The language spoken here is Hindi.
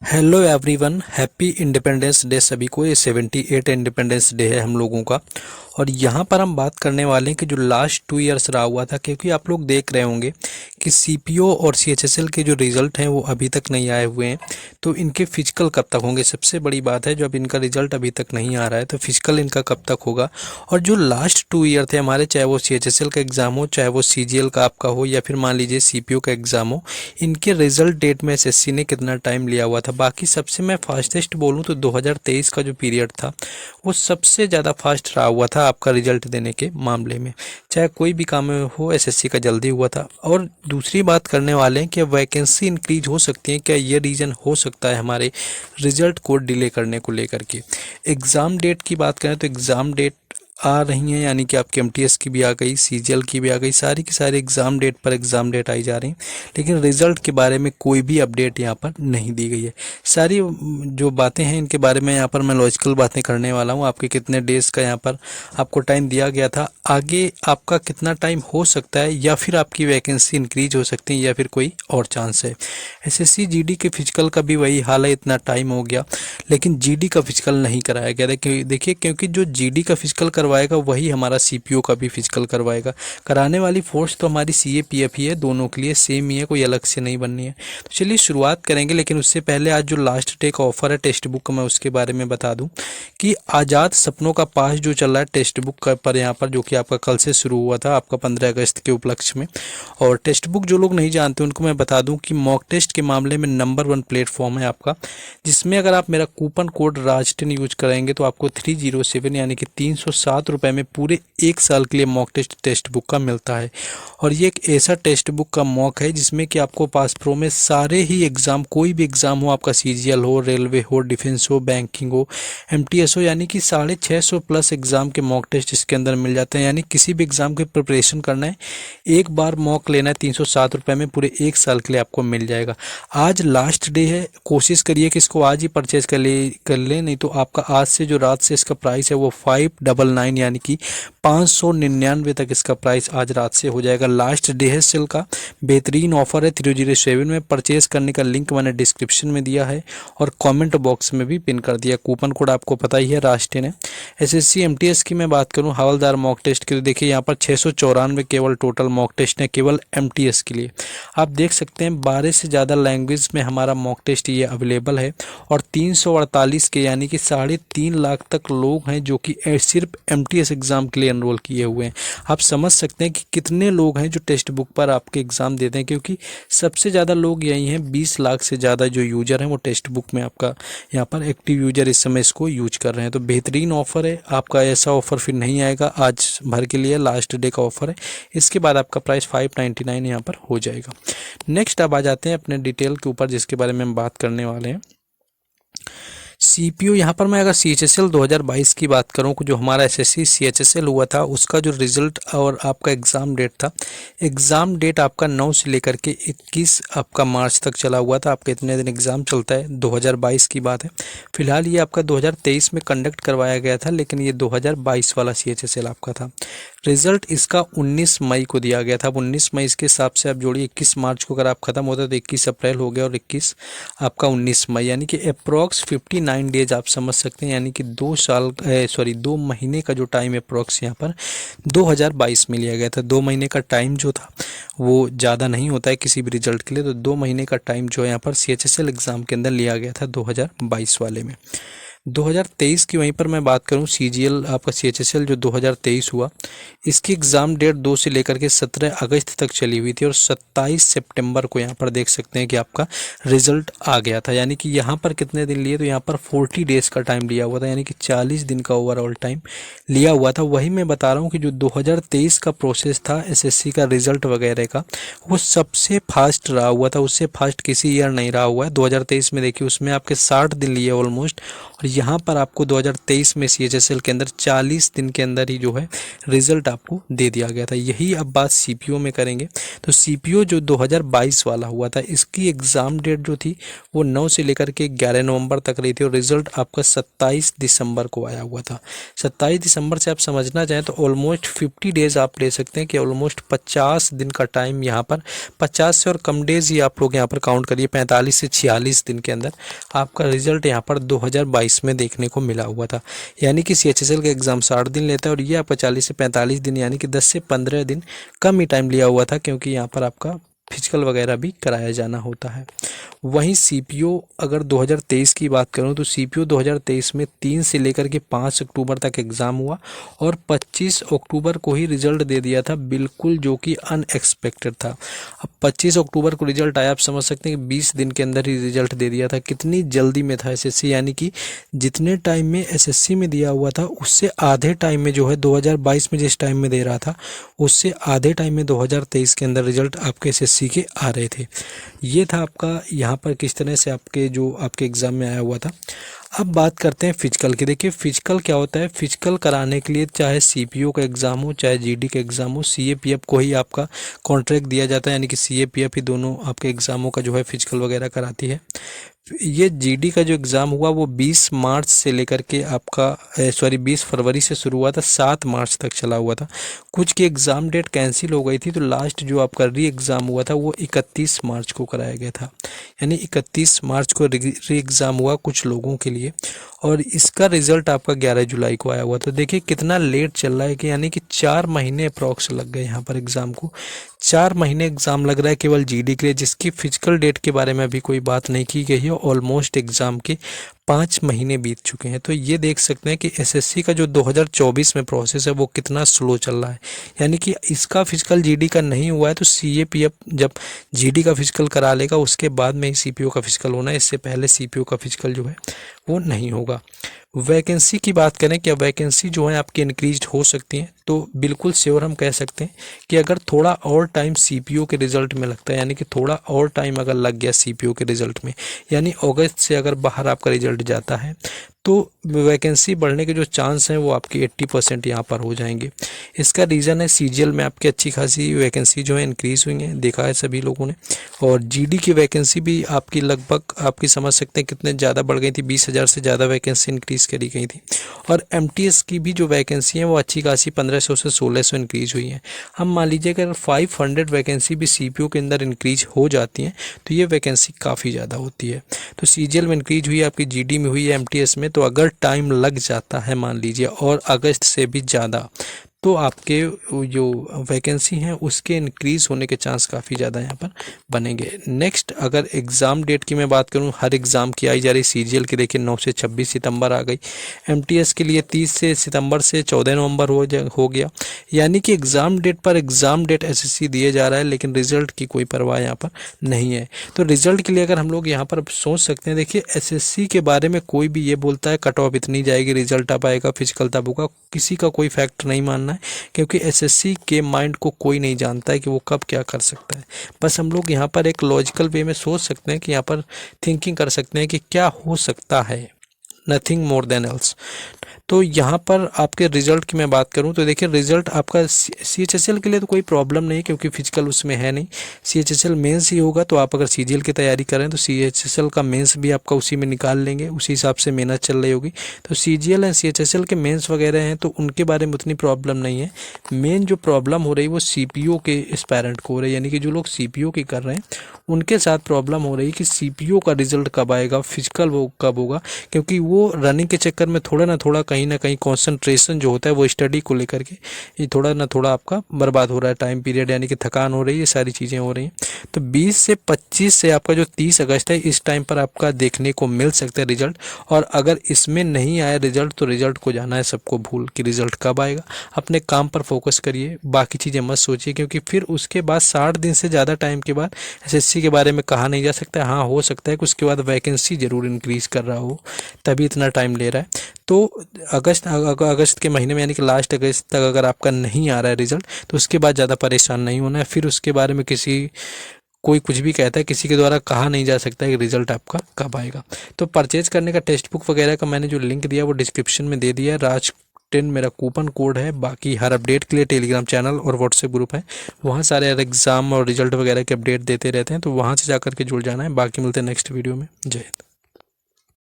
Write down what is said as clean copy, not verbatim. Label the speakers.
Speaker 1: Hello everyone, happy independence day सभी को। ये 78 इंडिपेंडेंस डे है हम लोगों का। और यहाँ पर हम बात करने वाले हैं कि जो लास्ट 2 इयर्स रहा हुआ था, क्योंकि आप लोग देख रहे होंगे कि सीपीओ और सीएचएसएल के जो रिज़ल्ट हैं वो अभी तक नहीं आए हुए हैं। तो इनके फिजिकल कब तक होंगे, सबसे बड़ी बात है। जब इनका रिजल्ट अभी तक नहीं आ रहा है तो फिजिकल इनका कब तक होगा। और जो लास्ट 2 ईयर थे हमारे, चाहे वो सीएचएसएल का एग्ज़ाम हो, चाहे वो सीजीएल का आपका हो, या फिर मान लीजिए सीपीओ का एग्ज़ाम हो, इनके रिजल्ट डेट में एसएससी ने कितना टाइम लिया हुआ था। बाकी सबसे मैं फास्टेस्ट बोलूँ तो 2023 का जो पीरियड था वो सबसे ज़्यादा फास्ट रहा हुआ था आपका रिजल्ट देने के मामले में। चाहे कोई भी काम में हो, एसएससी का जल्दी हुआ था। और दूसरी बात करने वाले हैं कि वैकेंसी इंक्रीज हो सकती है क्या, ये रीज़न हो सकता है हमारे रिजल्ट को डिले करने को लेकर के। एग्ज़ाम डेट की बात करें तो एग्ज़ाम डेट आ रही हैं, यानी कि आपके एमटीएस की भी आ गई, सीजीएल की भी आ गई, सारी की सारी एग्ज़ाम डेट पर एग्ज़ाम डेट आई जा रही हैं। लेकिन रिज़ल्ट के बारे में कोई भी अपडेट यहाँ पर नहीं दी गई है। सारी जो बातें हैं इनके बारे में यहाँ पर मैं लॉजिकल बातें करने वाला हूँ। आपके कितने डेज़ का यहाँ पर आपको टाइम दिया गया था, आगे आपका कितना टाइम हो सकता है, या फिर आपकी वैकेंसी इंक्रीज हो सकती है, या फिर कोई और चांस है। एसएससी जीडी के फिजिकल का भी वही हाल है, इतना टाइम हो गया लेकिन जीडी का फिजिकल नहीं कराया गया। देखिए, क्योंकि जो जीडी का फिजिकल करवाएगा वही हमारा सीपीओ का भी फिजिकल करवाएगा। कराने वाली फोर्स तो हमारी सीएपीएफ ही है, दोनों के लिए सेम ही है, कोई अलग से नहीं बननी है। तो चलिए शुरुआत करेंगे, लेकिन उससे पहले आज जो लास्ट डे का ऑफर है टेक्स्ट बुक का, मैं उसके बारे में बता दूं कि आज़ाद सपनों का पास जो चल रहा है टेक्स्ट बुक का पर यहाँ पर, जो कि आपका कल से शुरू हुआ था आपका 15 अगस्त के उपलक्ष्य में। और टेक्स्ट बुक जो लोग नहीं जानते उनको मैं बता दूं कि मॉक टेस्ट के मामले में नंबर 1 प्लेटफॉर्म है आपका, जिसमें अगर आप मेरा कूपन कोड राज10 यूज करेंगे तो आपको 307 यानी कि 307 रुपये में पूरे 1 साल के लिए मॉक टेस्ट बुक का मिलता है। और ये एक ऐसा टेक्स्ट बुक का मॉक है जिसमें कि आपको पास प्रो में सारे ही एग्ज़ाम, कोई भी एग्ज़ाम हो, आपका सीजीएल हो, रेलवे हो, डिफेंस हो, बैंकिंग हो, एमटीएस हो, यानी कि 650 प्लस एग्ज़ाम के मॉक टेस्ट इसके अंदर मिल जाते हैं। यानी किसी भी एग्ज़ाम की प्रिपरेशन करना है, एक बार मॉक लेना है, 307 रुपये में पूरे 1 साल के लिए आपको मिल जाएगा। आज लास्ट डे है, कोशिश करिए कि इसको आज ही परचेज कर ले, नहीं तो आपका आज से जो रात से इसका प्राइस है वो 599 यानी कि 599 तक इसका प्राइस आज रात से हो जाएगा। लास्ट डे है सेल का, बेहतरीन ऑफर है। 307 में परचेज करने का लिंक मैंने डिस्क्रिप्शन में दिया है और कमेंट बॉक्स में भी पिन कर दिया। कूपन कोड आपको पता ही है राज10 है। एसएससी एमटीएस की मैं बात करूं, हवलदार मॉक टेस्ट के लिए देखिए यहाँ पर 694 केवल टोटल मॉक टेस्ट है केवल एमटीएस के लिए। आप देख सकते हैं 12 से ज़्यादा लैंग्वेज में हमारा मॉक टेस्ट ये अवेलेबल है। और 348 के यानी कि 3.5 लाख तक लोग हैं जो कि सिर्फ एमटीएस एग्ज़ाम के लिए एनरोल किए हुए हैं। आप समझ सकते हैं कि कितने लोग हैं जो टेक्स्ट बुक पर आपके एग्ज़ाम देते हैं, क्योंकि सबसे ज़्यादा लोग यही हैं। 20 लाख से ज़्यादा जो यूजर हैं वो टेक्स्ट बुक में आपका यहाँ पर एक्टिव यूजर इस समय इसको यूज कर रहे हैं। तो बेहतरीन ऑफर है आपका, ऐसा ऑफर फिर नहीं आएगा, आज भर के लिए लास्ट डे का ऑफर है। इसके बाद आपका प्राइस 599 यहाँ पर हो जाएगा। नेक्स्ट अब आ जाते हैं अपने डिटेल के ऊपर, जिसके बारे में हम बात करने वाले हैं। सीपीयू यहाँ पर मैं अगर सीएचएसएल 2022 की बात करूँ, जो हमारा एसएससी सीएचएसएल हुआ था उसका जो रिज़ल्ट और आपका एग्ज़ाम डेट था, एग्ज़ाम डेट आपका 9 से लेकर के 21 आपका मार्च तक चला हुआ था। आपका इतने दिन एग्ज़ाम चलता है, 2022 की बात है। फिलहाल ये आपका 2023 में कंडक्ट करवाया गया था, लेकिन ये 2022 वाला सीएचएसएल आपका था। रिज़ल्ट इसका 19 मई को दिया गया था। अब 19 मई इसके हिसाब से आप जोड़िए, 21 मार्च को अगर आप ख़त्म होता तो 21 अप्रैल हो गया, और 21 आपका 19 मई, यानी कि अप्रॉक्स 59 डेज आप समझ सकते हैं। यानी कि 2 महीने का जो टाइम अप्रॉक्स यहाँ पर 2022 में लिया गया था। 2 महीने का टाइम जो था वो ज़्यादा नहीं होता है किसी भी रिजल्ट के लिए, तो 2 महीने का टाइम जो है यहाँ पर सीएचएसएल एग्ज़ाम के अंदर लिया गया था 2022 वाले में। 2023 की वहीं पर मैं बात करूं, सीजीएल आपका सीएचएसएल जो 2023 हुआ, इसकी एग्ज़ाम डेट 2 से लेकर के 17 अगस्त तक चली हुई थी, और 27 सितंबर को यहाँ पर देख सकते हैं कि आपका रिज़ल्ट आ गया था। यानी कि यहाँ पर कितने दिन लिए, तो यहाँ पर 40 डेज़ का टाइम लिया हुआ था, यानी कि 40 दिन का ओवरऑल टाइम लिया हुआ था। वही मैं बता रहा हूँ कि जो 2023 का प्रोसेस था एसएससी का रिज़ल्ट वगैरह का, वो सबसे फास्ट रहा हुआ था, उससे फास्ट किसी ईयर नहीं रहा हुआ है। 2023 में देखिए उसमें आपके 60 दिन लिए ऑलमोस्ट, और यहाँ पर आपको 2023 में CHSL के अंदर 40 दिन के अंदर ही जो है रिजल्ट आपको दे दिया गया था। यही अब बात CPO में करेंगे। तो CPO जो 2022 वाला हुआ था, इसकी एग्ज़ाम डेट जो थी वो 9 से लेकर के 11 नवंबर तक रही थी और रिजल्ट आपका 27 दिसंबर को आया हुआ था। 27 दिसंबर से आप समझना चाहें तो ऑलमोस्ट 50 डेज़ आप ले सकते हैं कि ऑलमोस्ट 50 दिन का टाइम यहाँ पर, 50 से और कम डेज़ ही आप लोग यहाँ पर काउंट करिए, 45 से 46 दिन के अंदर आपका रिजल्ट यहाँ पर 2022 में देखने को मिला हुआ था। यानी कि CHSL का एग्ज़ाम 60 दिन लेता है और ये आपका 40 से 45 दिन यानी कि 10 से 15 दिन कम ही टाइम लिया हुआ था, क्योंकि यहाँ पर आपका फिजिकल वगैरह भी कराया जाना होता है। वहीं CPO अगर 2023 की बात करूं तो CPO 2023 में 3 से लेकर के 5 अक्टूबर तक एग्ज़ाम हुआ और 25 अक्टूबर को ही रिज़ल्ट दे दिया था, बिल्कुल जो कि अनएक्सपेक्टेड था। अब 25 अक्टूबर को रिज़ल्ट आया, आप समझ सकते हैं कि 20 दिन के अंदर ही रिज़ल्ट दे दिया था। कितनी जल्दी में था SSC, यानी कि जितने टाइम में SSC में दिया हुआ था उससे आधे टाइम में जो है 2022 में जिस टाइम में दे रहा था उससे आधे टाइम में 2023 के अंदर रिज़ल्ट आपके SSC के आ रहे थे। ये था आपका यहाँ पर किस तरह से आपके जो आपके एग्ज़ाम में आया हुआ था। अब बात करते हैं फिजिकल की। देखिए फिजिकल क्या होता है, फिजिकल कराने के लिए चाहे CPO का एग्ज़ाम हो चाहे GD का एग्ज़ाम हो, CAPF को ही आपका कॉन्ट्रैक्ट दिया जाता है, यानी कि CAPF ही दोनों आपके एग्ज़ामों का जो है फिजिकल वगैरह कराती है। ये GD का जो एग्ज़ाम हुआ वो 20 मार्च से लेकर के आपका 20 फरवरी से शुरू हुआ था, 7 मार्च तक चला हुआ था। कुछ की एग्ज़ाम डेट कैंसिल हो गई थी, तो लास्ट जो आपका री एग्ज़ाम हुआ था वो 31 मार्च को कराया गया था। यानी 31 मार्च को री एग्ज़ाम हुआ कुछ लोगों के लिए और इसका रिज़ल्ट आपका 11 जुलाई को आया हुआ। तो देखिए कितना लेट चल रहा है कि यानी कि 4 महीने अप्रॉक्स लग गए यहाँ पर एग्ज़ाम को। 4 महीने एग्ज़ाम लग रहा है केवल GD के लिए, जिसकी फिजिकल डेट के बारे में अभी कोई बात नहीं की गई है। ऑलमोस्ट एग्ज़ाम के 5 महीने बीत चुके हैं। तो ये देख सकते हैं कि SSC का जो 2024 में प्रोसेस है वो कितना स्लो चल रहा है। यानी कि इसका फिजिकल GD का नहीं हुआ है तो CAPF जब GD का फिजिकल करा लेगा उसके बाद में ही CPO का फिजिकल होना है, इससे पहले CPO का फिजिकल जो है वो नहीं होगा। वैकेंसी की बात करें, क्या वैकेंसी जो है आपकी इंक्रीज हो सकती हैं, तो बिल्कुल श्योर हम कह सकते हैं कि अगर थोड़ा और टाइम CPO के रिज़ल्ट में लगता है, यानी कि थोड़ा और टाइम अगर लग गया CPO के रिज़ल्ट में, यानी अगस्त से अगर बाहर आपका रिज़ल्ट जाता है तो वैकेंसी बढ़ने के जो चांस हैं वो आपकी 80% यहाँ पर हो जाएंगे। इसका रीज़न है CGL में आपकी अच्छी खासी वैकेंसी जो है इंक्रीज़ हुई है, देखा है सभी लोगों ने। और GD की वैकेंसी भी आपकी लगभग आपकी समझ सकते हैं कितने ज़्यादा बढ़ गई थी, 20,000 से ज़्यादा वैकेंसी इंक्रीज़ करी गई थी। और MTS की भी जो वैकेंसी है वो अच्छी खासी 1500 से 1600 इंक्रीज़ हुई है। हम मान लीजिए अगर 500 वैकेंसी भी CPO के अंदर इंक्रीज हो जाती हैं तो ये वैकेंसी काफ़ी ज़्यादा होती है। तो CGL में इंक्रीज हुई, आपकी GD में हुई है, MTS में, तो अगर टाइम लग जाता है मान लीजिए और अगस्त से भी ज़्यादा, तो आपके जो वैकेंसी हैं उसके इंक्रीज़ होने के चांस काफ़ी ज़्यादा यहाँ पर बनेंगे। नेक्स्ट अगर एग्ज़ाम डेट की मैं बात करूँ, हर एग्ज़ाम की आई जा रही। CGL की देखिए 9 से 26 सितंबर आ गई, MTS के लिए 30 से सितंबर से 14 नवंबर हो गया। यानी कि एग्ज़ाम डेट पर एग्ज़ाम डेट SSC दिए जा रहा है, लेकिन रिज़ल्ट की कोई परवाह यहाँ पर नहीं है। तो रिज़ल्ट के लिए अगर हम लोग यहाँ पर सोच सकते हैं, देखिए SSC के बारे में कोई भी ये बोलता है कट ऑफ इतनी जाएगी, रिज़ल्ट अब आएगा, फिजिकल तब होगा, किसी का कोई फैक्ट नहीं मानना है, क्योंकि SSC के माइंड को कोई नहीं जानता है कि वो कब क्या कर सकता है। बस हम लोग यहाँ पर एक लॉजिकल वे में सोच सकते हैं कि यहाँ पर थिंकिंग कर सकते हैं कि क्या हो सकता है, नथिंग मोर देन एल्स। तो यहाँ पर आपके रिज़ल्ट की मैं बात करूँ तो देखिए रिज़ल्ट आपका CHSL के लिए तो कोई प्रॉब्लम नहीं, क्योंकि फिजिकल उसमें है नहीं, CHSL मेंस ही होगा। तो आप अगर CGL की तैयारी करें तो CHSL का मेंस भी आपका उसी में निकाल लेंगे, उसी हिसाब से मेहनत चल रही होगी। तो CGL एंड CHSL के मेंस वगैरह हैं तो उनके बारे में उतनी प्रॉब्लम नहीं है। मेन जो प्रॉब्लम हो रही है वो CPO के एस्पायरेंट को हो रही है, यानी कि जो लोग CPO की कर रहे हैं उनके साथ प्रॉब्लम हो रही है कि CPO का रिज़ल्ट कब आएगा, फिजिकल वो कब होगा, क्योंकि वो रनिंग के चक्कर में थोड़ा ना कहीं कंसंट्रेशन जो होता है वो स्टडी को लेकर के ये थोड़ा ना थोड़ा आपका बर्बाद हो रहा है टाइम पीरियड, यानी कि थकान हो रही है, ये सारी चीज़ें हो रही हैं। तो 20 से 25 से आपका जो 30 अगस्त है इस टाइम पर आपका देखने को मिल सकता है रिज़ल्ट। और अगर इसमें नहीं आया रिज़ल्ट तो रिज़ल्ट को जाना है सबको भूल कि रिज़ल्ट कब आएगा। अपने काम पर फोकस करिए, बाकी चीज़ें मत सोचिए, क्योंकि फिर उसके बाद 60 दिन से ज़्यादा टाइम के बाद SSC के बारे में कहा नहीं जा सकता। हाँ, हो सकता है कि उसके बाद वैकेंसी ज़रूर इंक्रीज़ कर रहा हो, तभी इतना टाइम ले रहा है। तो अगस्त के महीने में यानी कि लास्ट अगस्त तक अगर आपका नहीं आ रहा है रिज़ल्ट तो उसके बाद ज़्यादा परेशान नहीं होना है। फिर उसके बारे में किसी कोई कुछ भी कहता है, किसी के द्वारा कहा नहीं जा सकता कि रिजल्ट आपका कब आएगा। तो परचेज करने का टेक्स्ट बुक वगैरह का मैंने जो लिंक दिया वो डिस्क्रिप्शन में दे दिया है। राज10 मेरा कूपन कोड है। बाकी हर अपडेट के लिए टेलीग्राम चैनल और व्हाट्सएप ग्रुप है, वहाँ सारे एग्ज़ाम और रिजल्ट वगैरह के अपडेट देते रहते हैं, तो वहाँ से जा करके जुड़ जाना है। बाकी मिलते हैं नेक्स्ट वीडियो में। जय हिंद।